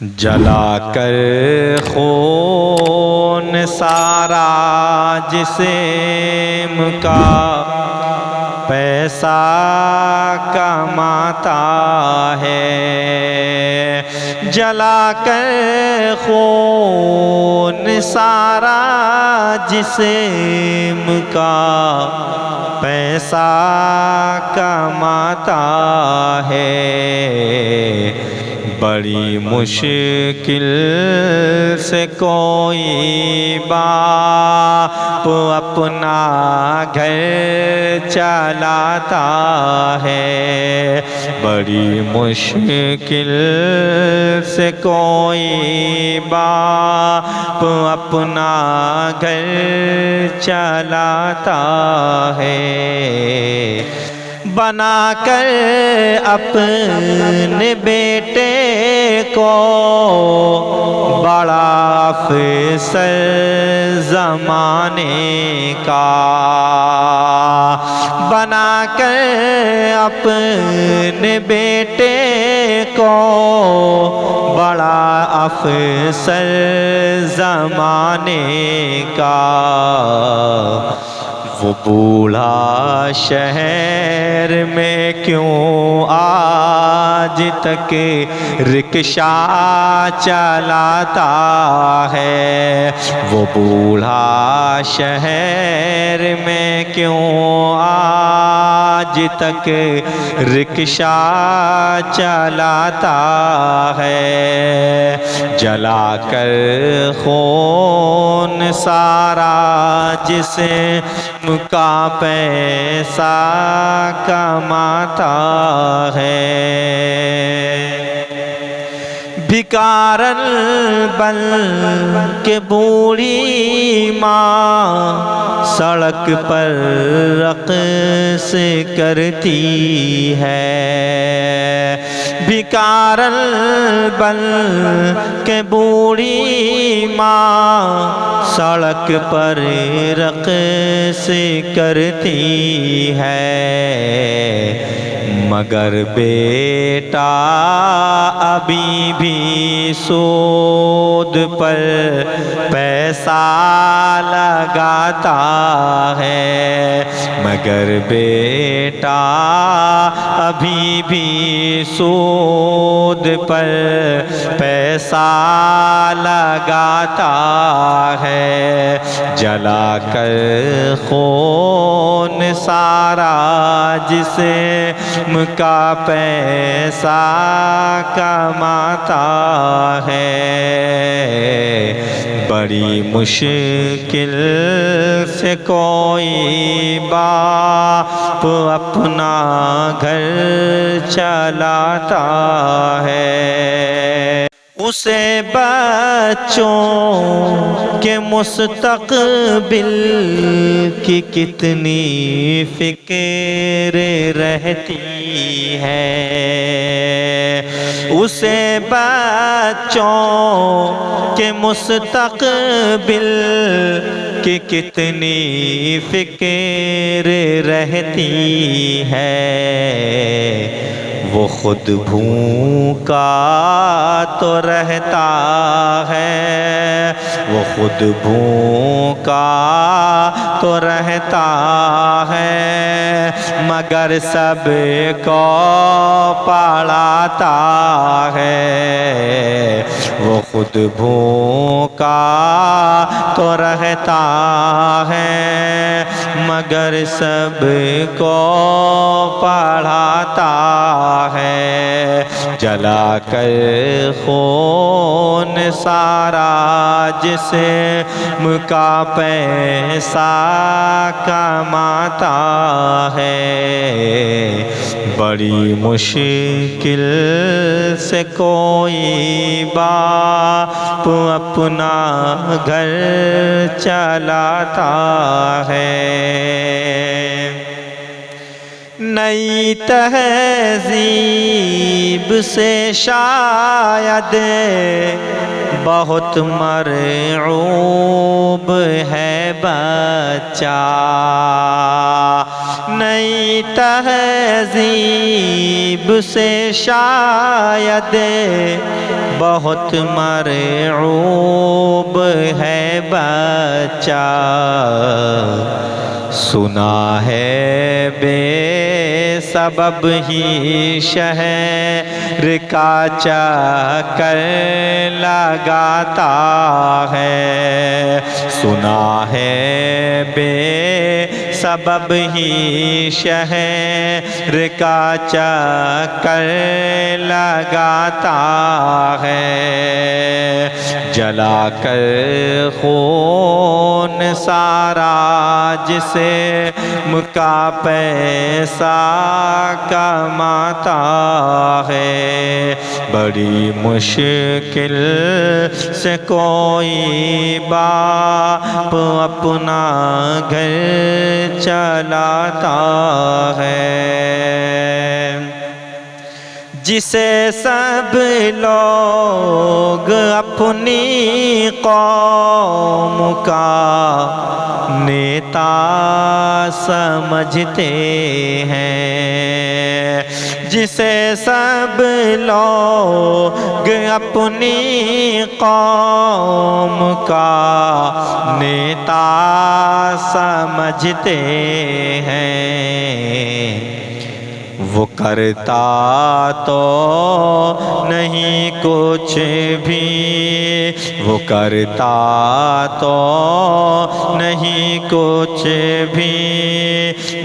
جلا کر خون سارا جسم کا پیسہ کماتا ہے، جلا کر خون سارا جسم کا پیسہ کماتا ہے، بڑی مشکل سے کوئی باپ اپنا گھر چلاتا ہے، بڑی مشکل سے کوئی باپ اپنا گھر چلاتا ہے، بنا کر اپنے بیٹے کو بڑا افسر زمانے کا، بنا کر اپنے بیٹے کو بڑا افسر زمانے کا، وہ بوڑھا شہر میں کیوں آج تک رکشہ چلاتا ہے، وہ بوڑھا شہر میں کیوں آج تک رکشہ چلاتا ہے، جلا کر خون سارا جسم کا پیسہ کماتا ہے، بھکارن بن کے بوڑھی ماں سڑک پر رقص کرتی ہے، بھکارن بن کے بوڑھی ماں سڑک پر رقص کرتی ہے، مگر بیٹا ابھی بھی سود پر پیسہ لگاتا ہے، مگر بیٹا ابھی بھی سود پر پیسہ لگاتا ہے، جلا کر خون سارا جسم کا پیسہ کماتا ہے، بڑی مشکل سے کوئی باپ اپنا گھر چلاتا ہے، اسے بچوں کے مستقبل کی کتنی فکر رہتی ہے، اسے بچوں کے مستقبل کی کتنی فکر رہتی ہے، وہ خود بھوکا تو رہتا ہے، وہ خود بھوکا تو رہتا ہے، مگر سب کو پڑھاتا ہے، وہ خود بھوکا تو رہتا ہے، مگر سب کو پڑھاتا ہے، جلا کر خون سارا جسم کا پیسہ کماتا ہے، بڑی مشکل سے کوئی باپ اپنا گھر چلاتا ہے، نئی تہذیب سے شاید بہت مرعوب ہے بچہ، نئی تہذیب سے شاید بہت مرعوب ہے بچہ، سنا ہے بے سبب ہی شہر کا چکر لگاتا ہے، سنا ہے بے سبب ہی شہر کا چکر لگاتا ہے، جلا کر خون سارا جسے کا پیسہ کماتا ہے، بڑی مشکل سے کوئی باپ اپنا گھر چلاتا ہے، جسے سب لوگ اپنی قوم کا نیتا سمجھتے ہیں، جسے سب لوگ اپنی قوم کا نیتا سمجھتے ہیں، وہ کرتا تو نہیں کچھ بھی، وہ کرتا تو نہیں کچھ بھی،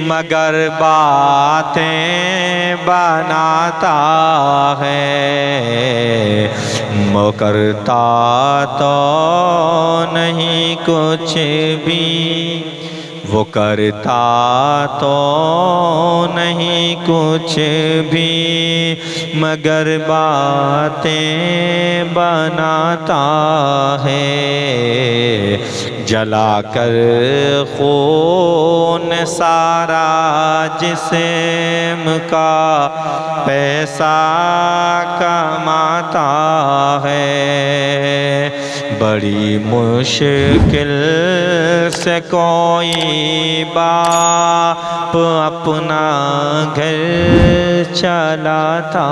مگر باتیں بناتا ہے، وہ کرتا تو نہیں کچھ بھی، وہ کرتا تو نہیں کچھ بھی، مگر باتیں بناتا ہے، جلا کر خون سارا جسم کا پیسہ کماتا ہے، بڑی مشکل سے کوئی باپ اپنا گھر چلاتا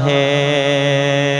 ہے۔